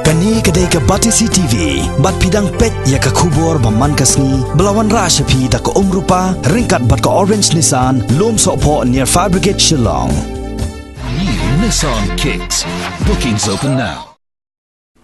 Kani kedai ke Batisi TV, bat pidang pet ya ke kubur baman kasni, belawan rashapi da ke rupa, ringkat bat ke Orange Nissan, lom sokpo near Fire Brigade Shillong. New Nissan Kicks. Bookings open now.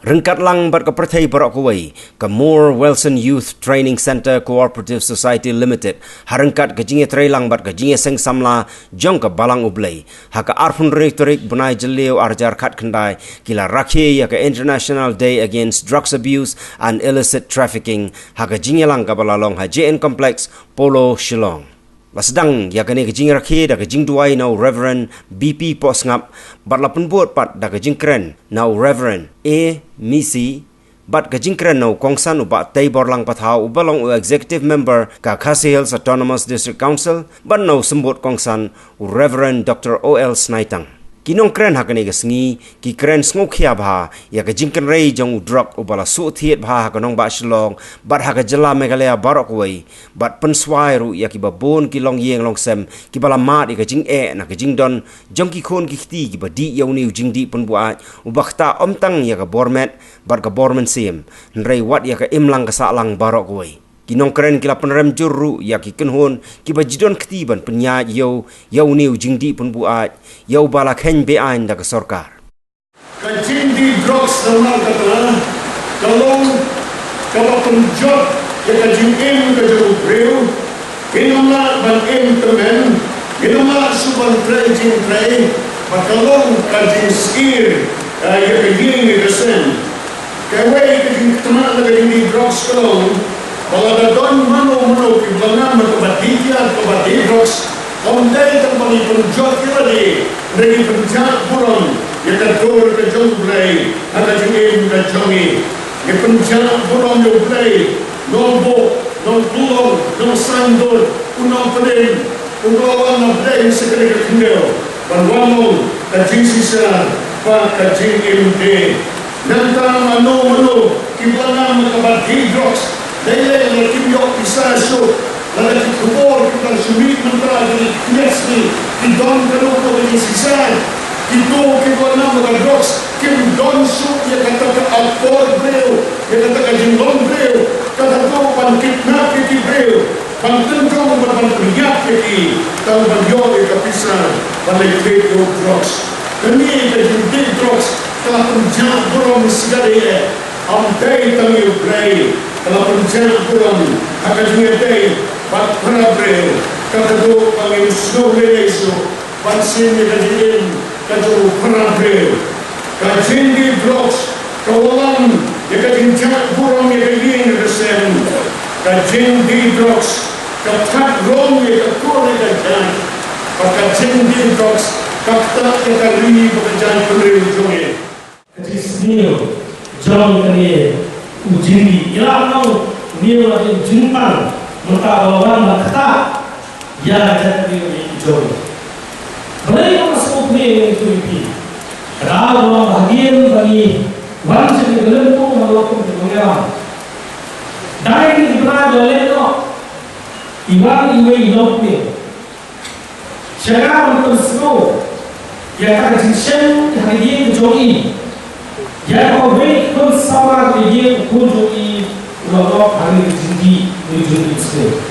Rengkat lang bat ke Perthai Barak Kuwai, ke Moore Wilson Youth Training Center Cooperative Society Limited, harengkat ke jinge trailang bat ke jinge seng samla, jong ke balang ublay, ha ke arfun retorik bunai jelio arjar kat kendai, kila rakhi ya ke International Day Against Drugs Abuse and Illicit Trafficking, ha ke jinge lang ke balalong ha JN Complex, Polo, Shillong. Basedang ya kene ke jing rakhi da ke jing duai nau Reverend BP Posngap bat lapun buat pat da ke jing kren nau Reverend A Misi bat ke jing kren nau kongsan ubat tei borlang pathau ubalong executive member ka Khasi Hills Autonomous District Council bat nau sembut kongsan Reverend Dr. O.L. Snaitang. Kinong kren hakane ke sengi ki kren ngok khia bha ya ke jingkan rei jong udrak ubala su thiet bha ka nong ba Shillong bat ha ka jela Meghalaya Barak Kuwai bat penswai ru ya ki babon ki long yeng long sem ki bala mat ke jing na ke jing don jong ki khon ki khti ki ba di yaw ni jing di pun buat ubakta omtang ya ka bormet bat ka bormen sim rei wat ya ka imlang ka salang Barak Kuwai. Kinong keren kila penerem juru ya ki kenhon ki bajidon ketiban penyaj yau niu jingdi pun buat yau bala khen be ain da ke sorkar. Ka jingdi drugs na lang katala kalong kapapunjot ya ka jingim ka juru breu kinong ban im temen kinong suban tray jing tray makalong ka jing skir ya ka jing ka sen kawai ka jing teman na ka jingdi drugs kalong kalau ada don mano ki belanga makabatiya kabatirox ondai tang bali punjot kirani dari punjat puron ya kadur ke jongblai ada jingim ka jongi ya punjat puron jongblai nombo nomplong nom sandor unong peden unglawan na blai sekali ka kendel banwamo ka jingsisa pa ka jingim de nantang mano ki belanga makabatirox Dahil na kimyok isasyo, na nakikubor kitang sumit mantra dari kinesni, kidon kanuko dari sisan, kito kibuan na mga drugs, kimdon su, ya kata ka alcohol breo, ya kata ka jinglong breo, kata to pankitnap kiti breo, pantentong panpriyak kiti, tang bagyo ikapisan, palikpit o drugs. Kani ka jindig drugs, kalapunjak burong sigari ang day tang yung play, kalau pencari pulang akan mengerti bak perabrel kado kami snow lesu pansin dikajin kado perabrel kajin di blocks kawalan dikajin cak pulang dikajin resen kajin di blocks katak rom dikakor dikajin kajin di blocks kakta dikari pekerjaan pemerintah kajin senior John kani ujiri ilang nau niu lagi jumpan merta bawakan makta ya jadi hijau. Balai masuk ni itu ipi. Rawa bahagian bagi bangsa ni gelentu melakukan pengeram. Dari ni berada leno iwan iwe ilok ni. Syarab untuk semua ya tak jisen hari ini jogi. Ya kau beri pun sama dia kunjung i ulama hari tinggi kunjung itu.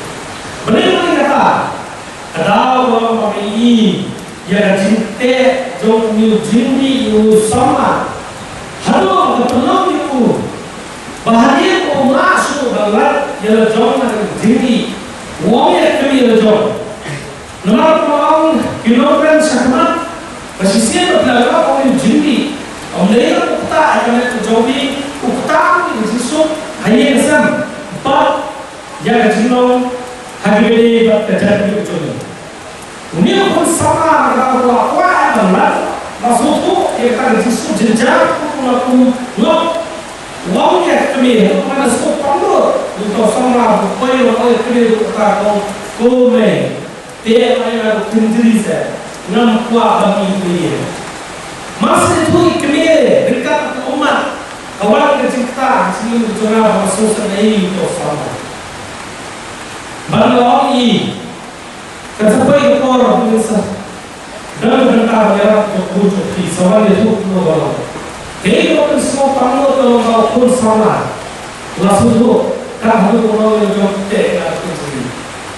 Benar benar kata ada ulama ini ya cinta jauh ni tinggi itu sama. Halo kepenuh itu bahagia kau masuk dalam ya jauh ni tinggi. Wong ya kami ya jauh. Nama orang kilogram sama masih siapa belajar kau ni tinggi. Omlera ukta akan terjadi ukta ini sisuk hanya kesam bat yang jinong hari ini bat terjadi terjadi. Ini pun sama kalau apa adalah masuk tu kita sisuk jenjang pun ngok ngoknya kami mana sisuk pandu untuk sama boleh boleh kami ukta kau dia mana kendiri saya nam kuat bagi dia. Masa itu kami dekat umat kawan kecikta sini berjumpa masuk senai itu sama. Bangga ini kesapai kor pemirsa dan bentar merah berkucut di sawal itu pulau balang. Kini orang semua tamu kalau mau pun sama, langsung tu kan harus orang yang jom teh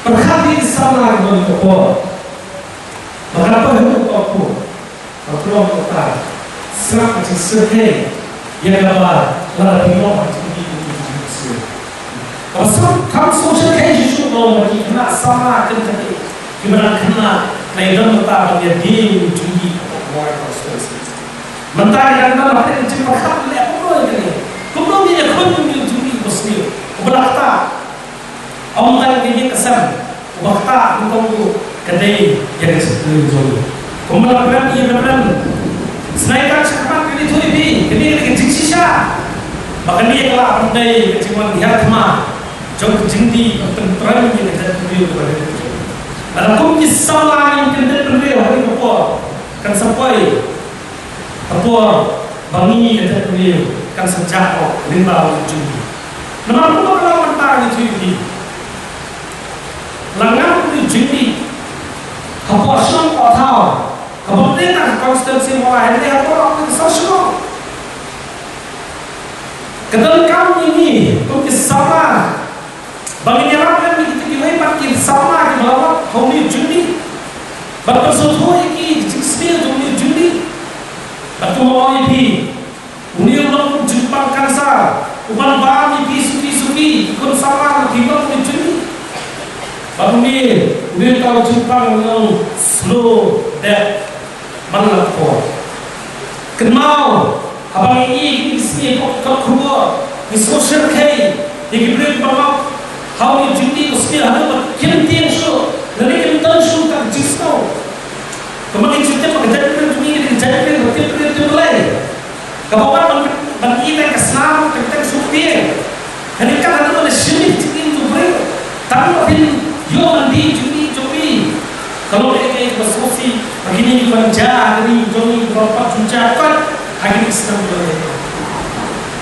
perhati sama dengan kau. Mengapa hendak aku? Aku kata sangat sesuai yang apa lara bingung macam ini. Kalau social case itu orang lagi kena sama kena gimana kena naikkan mata dia di tinggi orang proses. Mentari yang dalam hati cepat kap leh apa ini? Kumpulan dia kumpulan tinggi mesti. Berkata, orang tadi dia kesan. Berkata untuk kedai yang sesuatu. Kumpulan dia berperan. Selain cakap ini tu ini, ini kecil sisa. Bahkan dia kelak pandai keciman lihat mah. Jauh tinggi tentram yang kita beri kepada kita. Dalam kumpulan salah yang kita beri hari apa? Kan sampai apa bangi kita beri kan sejak lima ujung. Nama apa kalau mentari itu ini? Langan ujung ini. Apa semua kau tahu? Kalau mereka konstitusi mulai ini apa orang itu semua. Kedalam kami ini kumpulan sama. Bagi nyerapkan kita kini pakai sama di bawah kami judi. Bapak sesuatu ini jiksmir kami judi. Bapak mau ini, ini orang Jepang kansa, upan bami suki ikut sama di bawah kami judi. Bapak ini tahu Jepang yang slow death mana kau? Kenal abang ini sini kau kubur, ini social key, ini beri bapak. How you judi usni ada kintian show, nanti kita show tak jisno. Kemudian kita mengajar dunia ini jadi betul mulai. Kawan bagi kita kesenam kita supir. Hari kan ada mana sini judi tu beri. Tapi mungkin yo mandi judi. Kalau mereka bersosi begini kerja ini jodi berapa juta kan akhir kesenam boleh.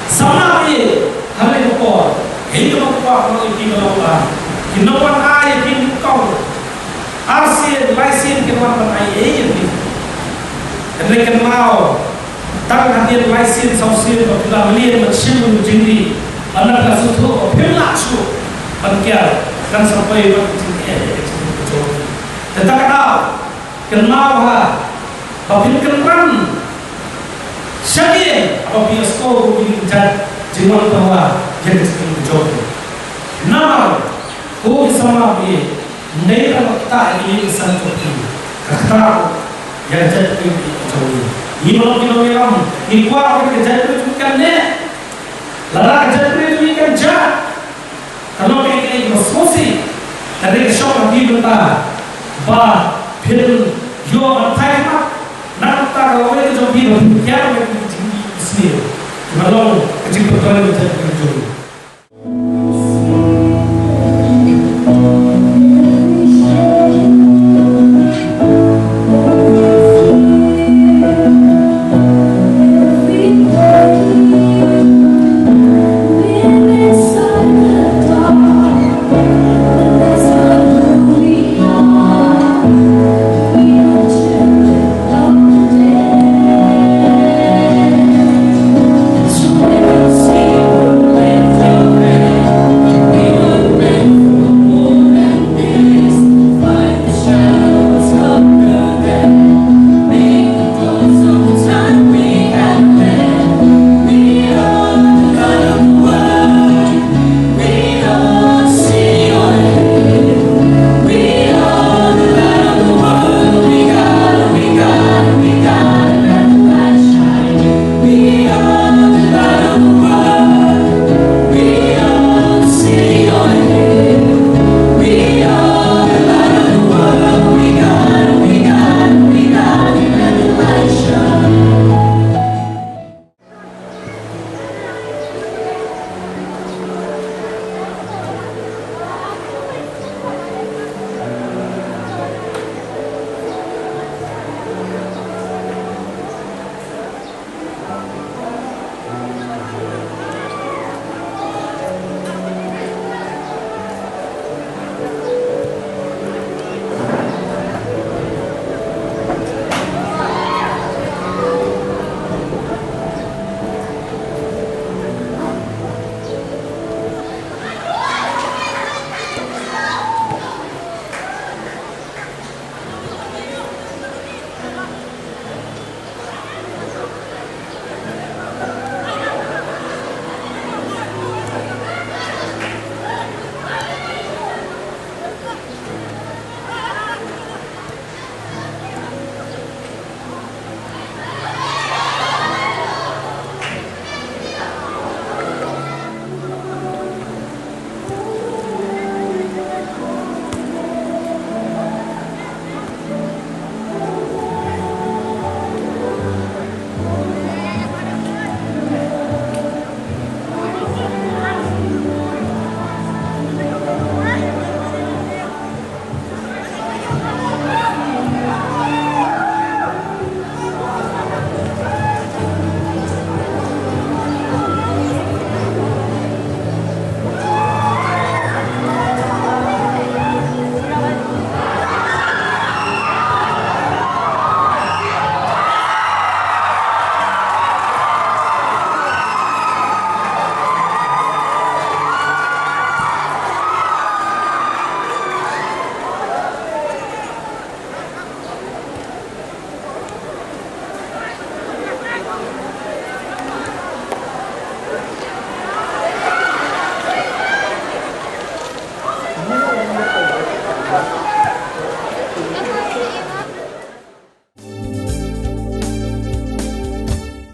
Sama ni hal yang apa? Hindi mo pa ako ikinalawa. Ginawan ay kinukaw. Arsin, laisin, ginawan ay ayun. Kasi kenal. Tangan hadir laisin, sausin, pagkila maliin, magsimun, jindi. Anak na suto, pinakso. Pagkya, kan sampai pagkindi. Tetapi kenal ha. Pagkindkan. Syakir, apabila sekolah berbincang, jiwa bahwa jadi seperti itu. Nama, kau sama dia, mereka tak ini santuti. Kata yang jadi seperti itu. Ini orang ini kuat orang jadi seperti itu kan ne? Lara jadi seperti itu kan jah. Kalau mereka ini bersosi, dari kesok lagi berta, bah, film, yo antai mak, nak tak kalau mereka jadi berkiar mereka tinggi sini. Malam kecil perkara itu terjadi.